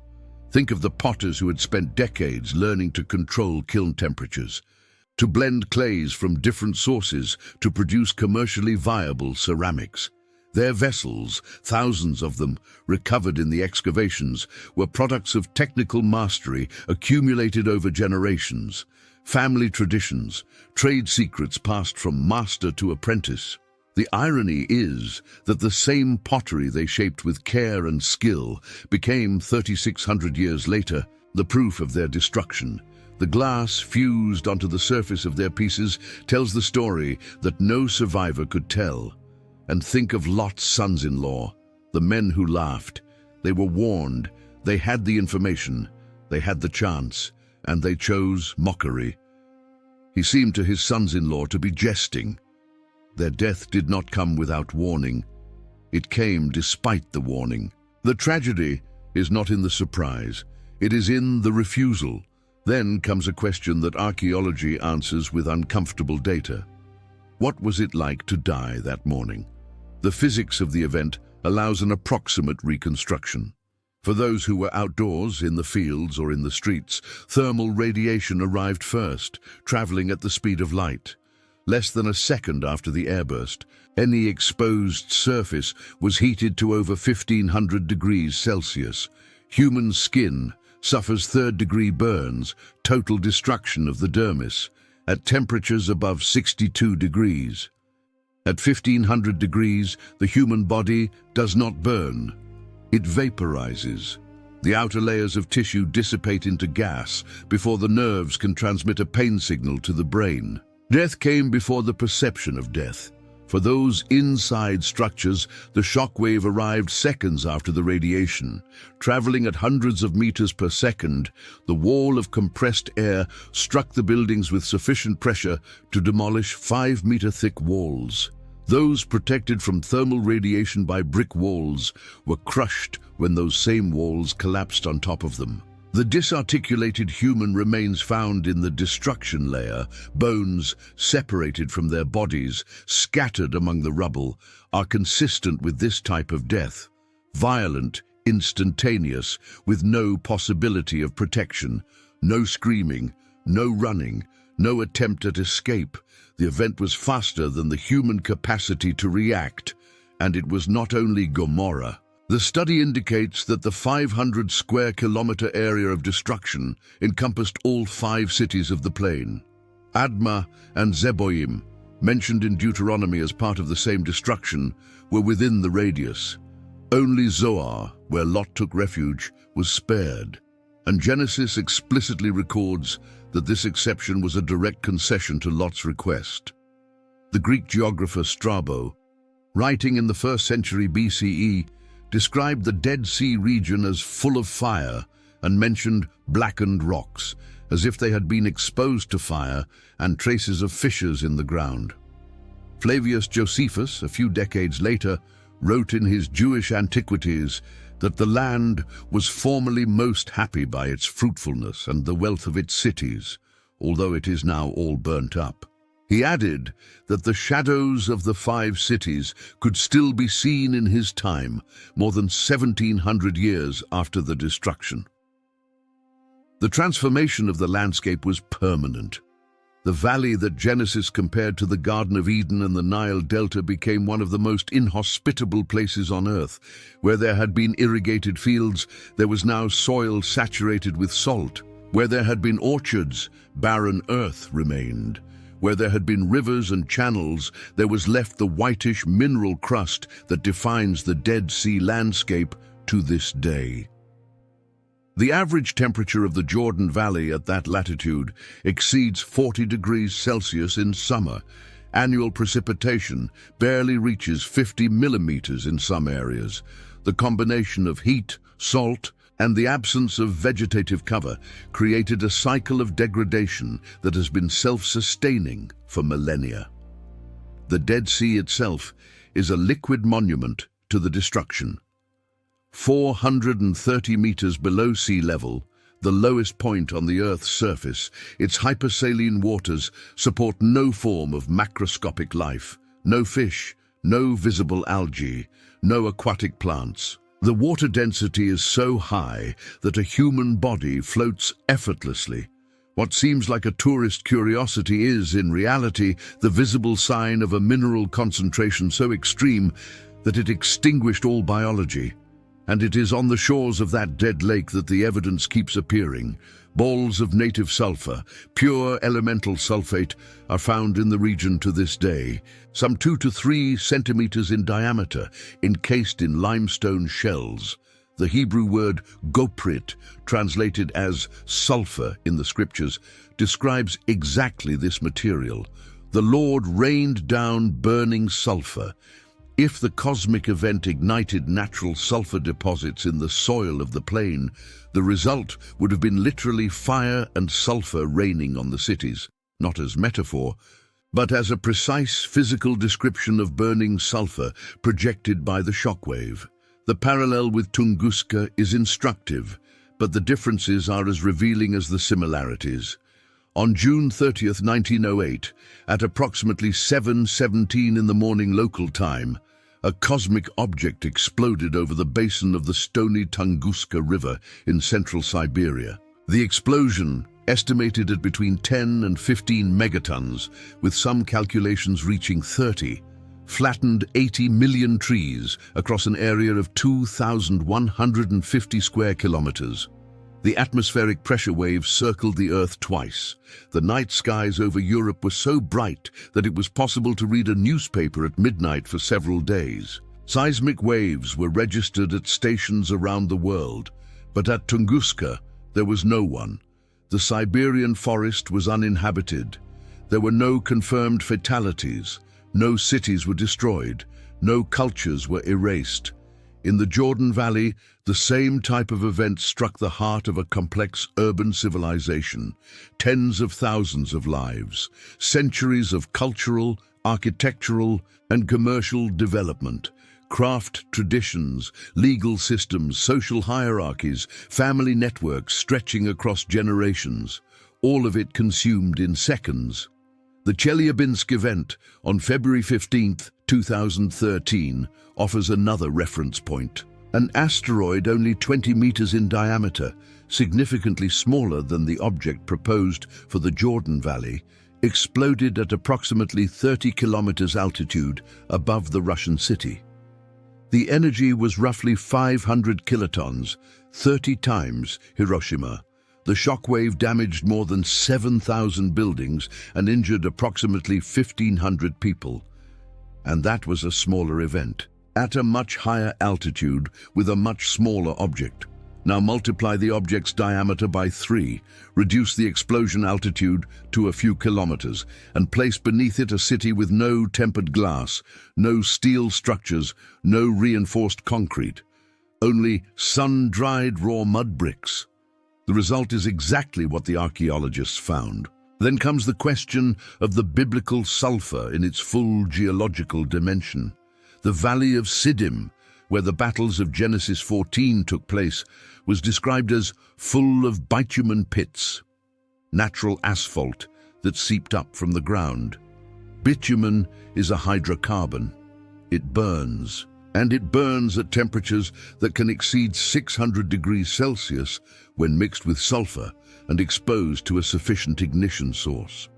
Think of the potters who had spent decades learning to control kiln temperatures, to blend clays from different sources to produce commercially viable ceramics. Their vessels, thousands of them, recovered in the excavations, were products of technical mastery accumulated over generations, family traditions, trade secrets passed from master to apprentice. The irony is that the same pottery they shaped with care and skill became, 3,600 years later, the proof of their destruction. The glass fused onto the surface of their pieces tells the story that no survivor could tell. And think of Lot's sons-in-law, the men who laughed. They were warned, they had the information, they had the chance, and they chose mockery. He seemed to his sons-in-law to be jesting. Their death did not come without warning. It came despite the warning. The tragedy is not in the surprise, it is in the refusal. Then comes a question that archaeology answers with uncomfortable data. What was it like to die that morning? The physics of the event allows an approximate reconstruction. For those who were outdoors, in the fields or in the streets, thermal radiation arrived first, traveling at the speed of light. Less than a second after the airburst, any exposed surface was heated to over 1,500 degrees Celsius. Human skin suffers third-degree burns, total destruction of the dermis, at temperatures above 62 degrees. At 1,500 degrees, the human body does not burn. It vaporizes. The outer layers of tissue dissipate into gas before the nerves can transmit a pain signal to the brain. Death came before the perception of death. For those inside structures, the shockwave arrived seconds after the radiation. Traveling at hundreds of meters per second, the wall of compressed air struck the buildings with sufficient pressure to demolish 5-meter-thick walls. Those protected from thermal radiation by brick walls were crushed when those same walls collapsed on top of them. The disarticulated human remains found in the destruction layer, bones separated from their bodies, scattered among the rubble, are consistent with this type of death. Violent, instantaneous, with no possibility of protection, no screaming, no running, no attempt at escape. The event was faster than the human capacity to react, and it was not only Gomorrah. The study indicates that the 500 square kilometer area of destruction encompassed all 5 cities of the plain. Admah and Zeboim, mentioned in Deuteronomy as part of the same destruction, were within the radius. Only Zoar, where Lot took refuge, was spared, and Genesis explicitly records that this exception was a direct concession to Lot's request. The Greek geographer Strabo, writing in the 1st century BCE, described the Dead Sea region as full of fire and mentioned blackened rocks, as if they had been exposed to fire, and traces of fissures in the ground. Flavius Josephus, a few decades later, wrote in his Jewish Antiquities that the land was formerly most happy by its fruitfulness and the wealth of its cities, although it is now all burnt up. He added that the shadows of the 5 cities could still be seen in his time, more than 1700 years after the destruction. The transformation of the landscape was permanent. The valley that Genesis compared to the Garden of Eden and the Nile Delta became one of the most inhospitable places on earth. Where there had been irrigated fields, there was now soil saturated with salt. Where there had been orchards, barren earth remained. Where there had been rivers and channels, there was left the whitish mineral crust that defines the Dead Sea landscape to this day. The average temperature of the Jordan Valley at that latitude exceeds 40 degrees Celsius in summer. Annual precipitation barely reaches 50 millimeters in some areas. The combination of heat, salt, and the absence of vegetative cover created a cycle of degradation that has been self-sustaining for millennia. The Dead Sea itself is a liquid monument to the destruction. 430 meters below sea level, the lowest point on the Earth's surface, its hypersaline waters support no form of macroscopic life, no fish, no visible algae, no aquatic plants. The water density is so high that a human body floats effortlessly. What seems like a tourist curiosity is, in reality, the visible sign of a mineral concentration so extreme that it extinguished all biology. And it is on the shores of that dead lake that the evidence keeps appearing. Balls of native sulfur, pure elemental sulfate, are found in the region to this day, some 2 to 3 centimeters in diameter, encased in limestone shells. The Hebrew word goprit, translated as sulfur in the scriptures, describes exactly this material. The Lord rained down burning sulfur. If the cosmic event ignited natural sulfur deposits in the soil of the plain, the result would have been literally fire and sulfur raining on the cities, not as metaphor, but as a precise physical description of burning sulfur projected by the shockwave. The parallel with Tunguska is instructive, but the differences are as revealing as the similarities. On June 30th, 1908, at approximately 7:17 in the morning local time, a cosmic object exploded over the basin of the stony Tunguska River in central Siberia. The explosion, estimated at between 10 and 15 megatons, with some calculations reaching 30, flattened 80 million trees across an area of 2,150 square kilometers. The atmospheric pressure waves circled the Earth twice. The night skies over Europe were so bright that it was possible to read a newspaper at midnight for several days. Seismic waves were registered at stations around the world, but at Tunguska there was no one. The Siberian forest was uninhabited. There were no confirmed fatalities. No cities were destroyed. No cultures were erased. In the Jordan Valley, the same type of event struck the heart of a complex urban civilization. Tens of thousands of lives, centuries of cultural, architectural, and commercial development, craft traditions, legal systems, social hierarchies, family networks stretching across generations, all of it consumed in seconds. The Chelyabinsk event on February 15, 2013, offers another reference point. An asteroid only 20 meters in diameter, significantly smaller than the object proposed for the Jordan Valley, exploded at approximately 30 kilometers altitude above the Russian city. The energy was roughly 500 kilotons, 30 times Hiroshima. The shockwave damaged more than 7,000 buildings and injured approximately 1,500 people. And that was a smaller event, at a much higher altitude with a much smaller object. Now multiply the object's diameter by 3, reduce the explosion altitude to a few kilometers, and place beneath it a city with no tempered glass, no steel structures, no reinforced concrete, only sun-dried raw mud bricks. The result is exactly what the archaeologists found. Then comes the question of the biblical sulfur in its full geological dimension. The Valley of Siddim, where the battles of Genesis 14 took place, was described as full of bitumen pits, natural asphalt that seeped up from the ground. Bitumen is a hydrocarbon. It burns, and it burns at temperatures that can exceed 600 degrees Celsius when mixed with sulfur and exposed to a sufficient ignition source.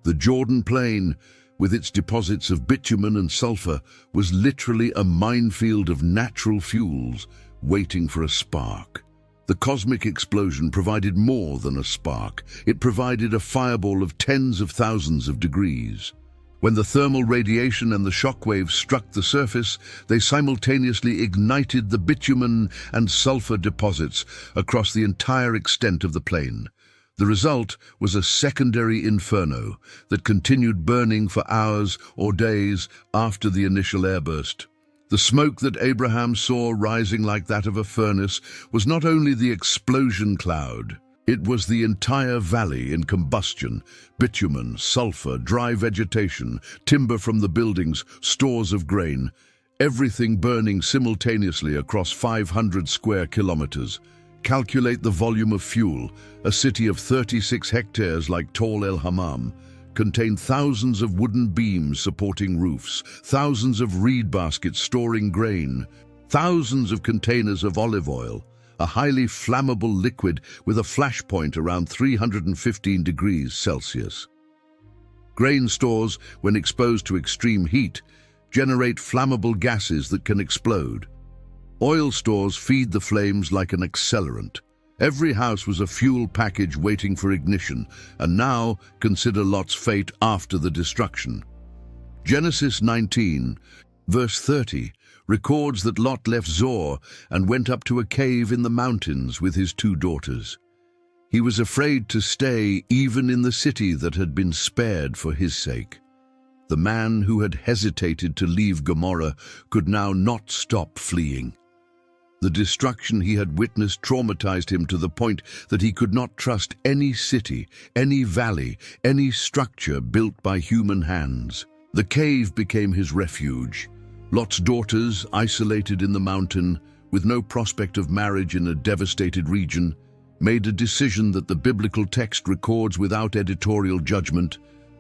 The Jordan Plain, with its deposits of bitumen and sulfur, was literally a minefield of natural fuels waiting for a spark. The cosmic explosion provided more than a spark. It provided a fireball of tens of thousands of degrees. When the thermal radiation and the shock waves struck the surface, they simultaneously ignited the bitumen and sulfur deposits across the entire extent of the plain. The result was a secondary inferno that continued burning for hours or days after the initial airburst. The smoke that Abraham saw rising like that of a furnace was not only the explosion cloud, it was the entire valley in combustion: bitumen, sulfur, dry vegetation, timber from the buildings, stores of grain, everything burning simultaneously across 500 square kilometers. Calculate the volume of fuel. A city of 36 hectares like Tall El Hammam contained thousands of wooden beams supporting roofs, thousands of reed baskets storing grain, thousands of containers of olive oil, a highly flammable liquid with a flash point around 315 degrees Celsius. Grain stores, when exposed to extreme heat, generate flammable gases that can explode. Oil stores feed the flames like an accelerant. Every house was a fuel package waiting for ignition, and now consider Lot's fate after the destruction. Genesis 19, verse 30, records that Lot left Zoar and went up to a cave in the mountains with his 2 daughters. He was afraid to stay even in the city that had been spared for his sake. The man who had hesitated to leave Gomorrah could now not stop fleeing. The destruction he had witnessed traumatized him to the point that he could not trust any city, any valley, any structure built by human hands. The cave became his refuge. Lot's daughters, isolated in the mountain, with no prospect of marriage in a devastated region, made a decision that the biblical text records without editorial judgment.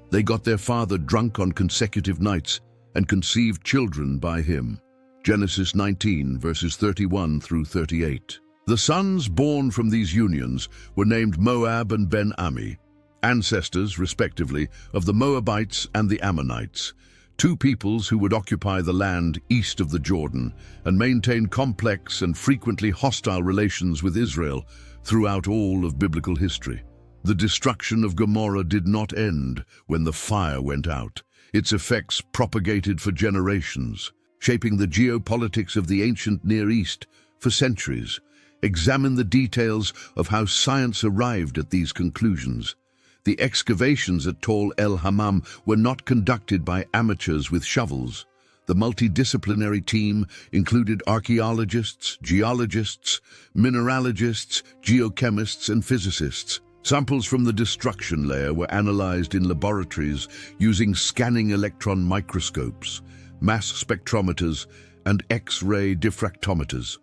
They got their father drunk on consecutive nights and conceived children by him. Genesis 19, verses 31 through 38. The sons born from these unions were named Moab and Ben-Ami, ancestors, respectively, of the Moabites and the Ammonites, 2 peoples who would occupy the land east of the Jordan and maintain complex and frequently hostile relations with Israel throughout all of biblical history. The destruction of Gomorrah did not end when the fire went out. Its effects propagated for generations, shaping the geopolitics of the ancient Near East for centuries. Examine the details of how science arrived at these conclusions. The excavations at Tall El Hammam were not conducted by amateurs with shovels. The multidisciplinary team included archaeologists, geologists, mineralogists, geochemists, and physicists. Samples from the destruction layer were analyzed in laboratories using scanning electron microscopes, mass spectrometers, and X-ray diffractometers.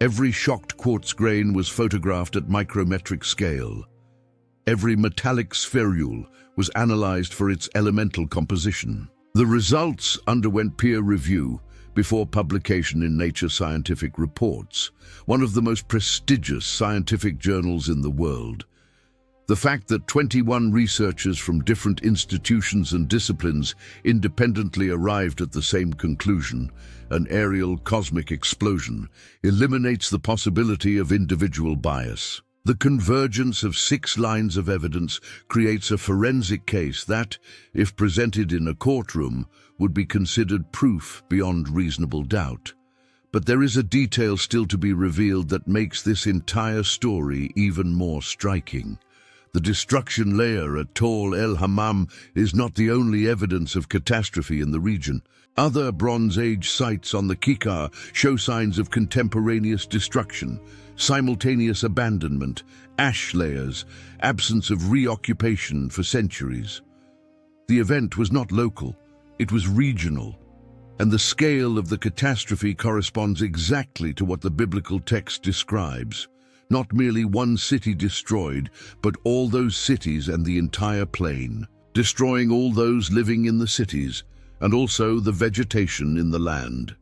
Every shocked quartz grain was photographed at micrometric scale. Every metallic spherule was analyzed for its elemental composition. The results underwent peer review before publication in Nature Scientific Reports, one of the most prestigious scientific journals in the world. The fact that 21 researchers from different institutions and disciplines independently arrived at the same conclusion, an aerial cosmic explosion, eliminates the possibility of individual bias. The convergence of 6 lines of evidence creates a forensic case that, if presented in a courtroom, would be considered proof beyond reasonable doubt. But there is a detail still to be revealed that makes this entire story even more striking. The destruction layer at Tall El Hammam is not the only evidence of catastrophe in the region. Other Bronze Age sites on the Kikar show signs of contemporaneous destruction, simultaneous abandonment, ash layers, absence of reoccupation for centuries. The event was not local, it was regional, and the scale of the catastrophe corresponds exactly to what the biblical text describes. Not merely one city destroyed, but all those cities and the entire plain, destroying all those living in the cities, and also the vegetation in the land.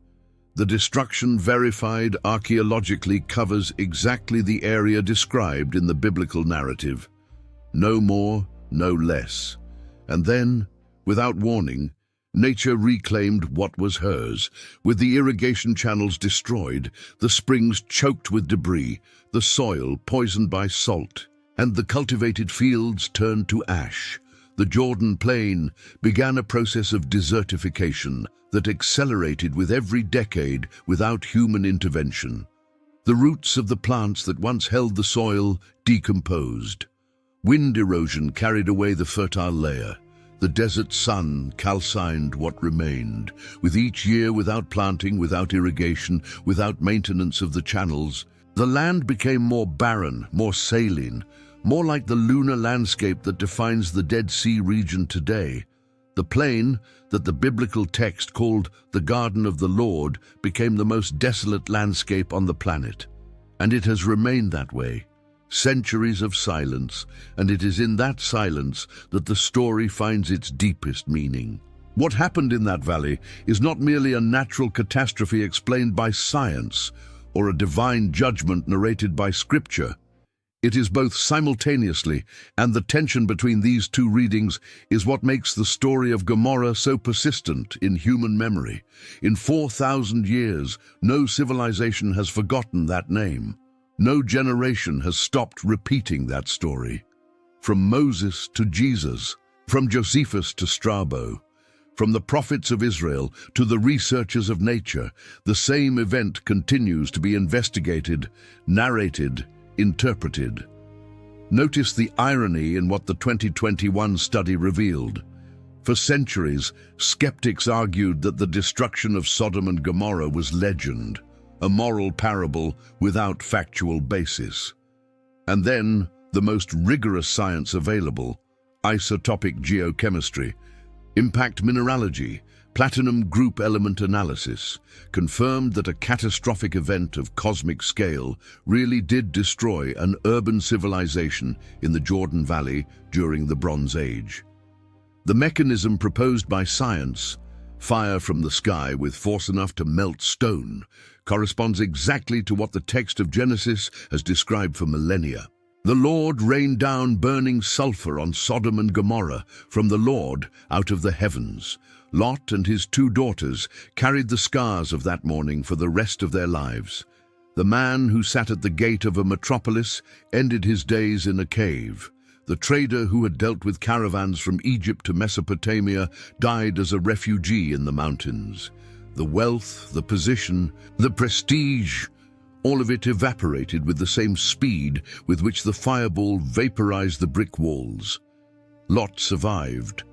The destruction verified archaeologically covers exactly the area described in the biblical narrative. No more, no less. And then, without warning, nature reclaimed what was hers, with the irrigation channels destroyed, the springs choked with debris, the soil poisoned by salt, and the cultivated fields turned to ash. The Jordan Plain began a process of desertification that accelerated with every decade without human intervention. The roots of the plants that once held the soil decomposed. Wind erosion carried away the fertile layer. The desert sun calcined what remained. With each year without planting, without irrigation, without maintenance of the channels, the land became more barren, more saline, more like the lunar landscape that defines the Dead Sea region today. The plain that the biblical text called the Garden of the Lord became the most desolate landscape on the planet. And it has remained that way. Centuries of silence, and it is in that silence that the story finds its deepest meaning. What happened in that valley is not merely a natural catastrophe explained by science or a divine judgment narrated by scripture. It is both simultaneously, and the tension between these two readings is what makes the story of Gomorrah so persistent in human memory. In 4,000 years, no civilization has forgotten that name. No generation has stopped repeating that story. From Moses to Jesus, from Josephus to Strabo, from the prophets of Israel to the researchers of nature, the same event continues to be investigated, narrated, interpreted. Notice the irony in what the 2021 study revealed. For centuries, skeptics argued that the destruction of Sodom and Gomorrah was legend, a moral parable without factual basis. And then, the most rigorous science available, isotopic geochemistry, impact mineralogy, platinum group element analysis, confirmed that a catastrophic event of cosmic scale really did destroy an urban civilization in the Jordan Valley during the Bronze Age. The mechanism proposed by science, fire from the sky with force enough to melt stone, corresponds exactly to what the text of Genesis has described for millennia. The Lord rained down burning sulfur on Sodom and Gomorrah from the Lord out of the heavens. Lot and his 2 daughters carried the scars of that morning for the rest of their lives. The man who sat at the gate of a metropolis ended his days in a cave. The trader who had dealt with caravans from Egypt to Mesopotamia died as a refugee in the mountains. The wealth, the position, the prestige, all of it evaporated with the same speed with which the fireball vaporized the brick walls. Lot survived,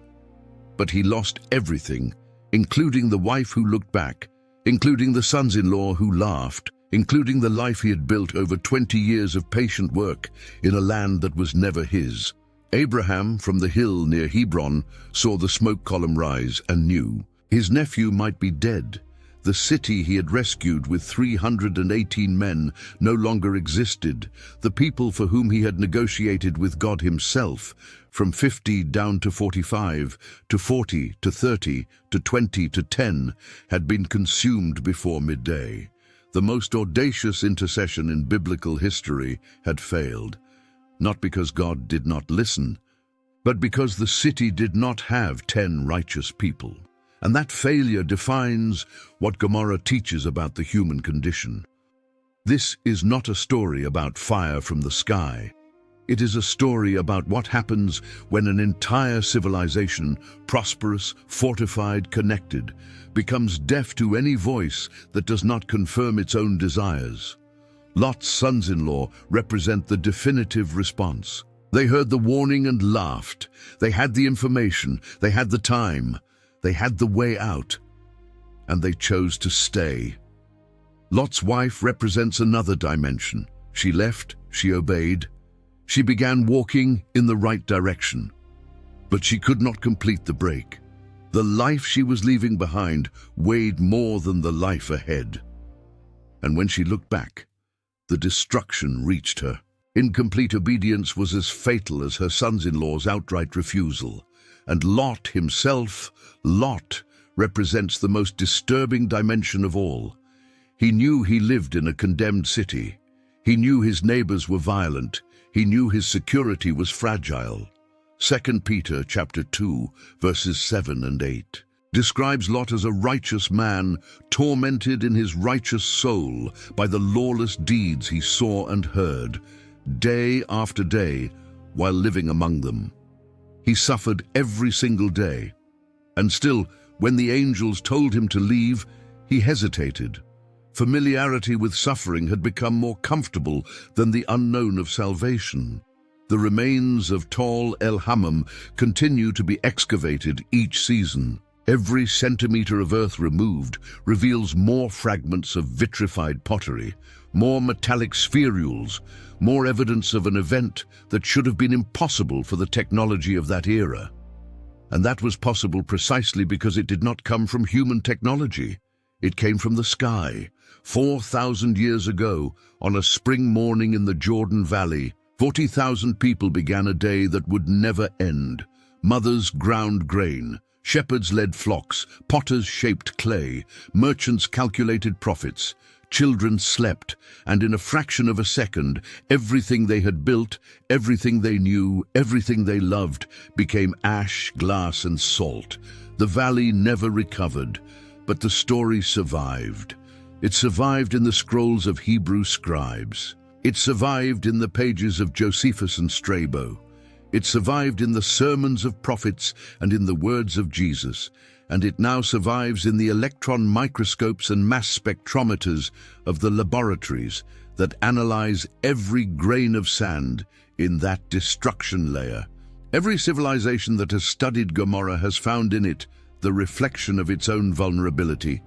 but he lost everything, including the wife who looked back, including the sons-in-law who laughed, including the life he had built over 20 years of patient work in a land that was never his. Abraham, from the hill near Hebron, saw the smoke column rise and knew his nephew might be dead. The city he had rescued with 318 men no longer existed. The people for whom he had negotiated with God himself, from 50 down to 45, to 40, to 30, to 20, to 10, had been consumed before midday. The most audacious intercession in biblical history had failed, not because God did not listen, but because the city did not have 10 righteous people. And that failure defines what Gomorrah teaches about the human condition. This is not a story about fire from the sky. It is a story about what happens when an entire civilization, prosperous, fortified, connected, becomes deaf to any voice that does not confirm its own desires. Lot's sons-in-law represent the definitive response. They heard the warning and laughed. They had the information. They had the time. They had the way out, and they chose to stay. Lot's wife represents another dimension. She left, she obeyed. She began walking in the right direction, but she could not complete the break. The life she was leaving behind weighed more than the life ahead. And when she looked back, the destruction reached her. Incomplete obedience was as fatal as her sons-in-law's outright refusal. And Lot himself, Lot, represents the most disturbing dimension of all. He knew he lived in a condemned city. He knew his neighbors were violent. He knew his security was fragile. 2 Peter chapter 2, verses 7 and 8 describes Lot as a righteous man, tormented in his righteous soul by the lawless deeds he saw and heard, day after day, while living among them. He suffered every single day. And still, when the angels told him to leave, he hesitated. Familiarity with suffering had become more comfortable than the unknown of salvation. The remains of Tal el-Hammam continue to be excavated each season. Every centimeter of earth removed reveals more fragments of vitrified pottery, more metallic spherules, more evidence of an event that should have been impossible for the technology of that era. And that was possible precisely because it did not come from human technology. It came from the sky. 4,000 years ago, on a spring morning in the Jordan Valley, 40,000 people began a day that would never end. Mothers ground grain, shepherds led flocks, potters shaped clay, merchants calculated profits, children slept, and in a fraction of a second, everything they had built, everything they knew, everything they loved, became ash, glass, and salt. The valley never recovered, but the story survived. It survived in the scrolls of Hebrew scribes. It survived in the pages of Josephus and Strabo. It survived in the sermons of prophets and in the words of Jesus. And it now survives in the electron microscopes and mass spectrometers of the laboratories that analyze every grain of sand in that destruction layer. Every civilization that has studied Gomorrah has found in it the reflection of its own vulnerability,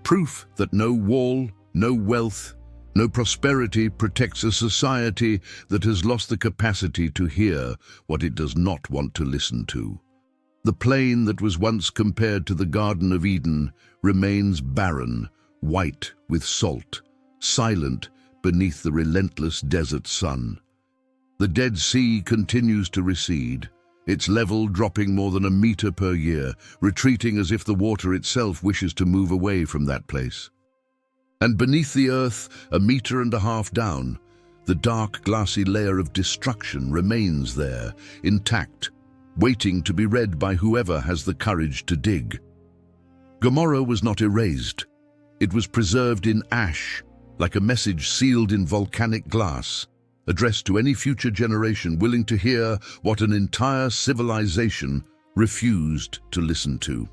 proof that no wall, no wealth, no prosperity protects a society that has lost the capacity to hear what it does not want to listen to. The plain that was once compared to the Garden of Eden remains barren, white with salt, silent beneath the relentless desert sun. The Dead Sea continues to recede, its level dropping more than a meter per year, retreating as if the water itself wishes to move away from that place. And beneath the earth, 1.5 meters down, the dark, glassy layer of destruction remains there, intact, waiting to be read by whoever has the courage to dig. Gomorrah was not erased. It was preserved in ash, like a message sealed in volcanic glass, addressed to any future generation willing to hear what an entire civilization refused to listen to.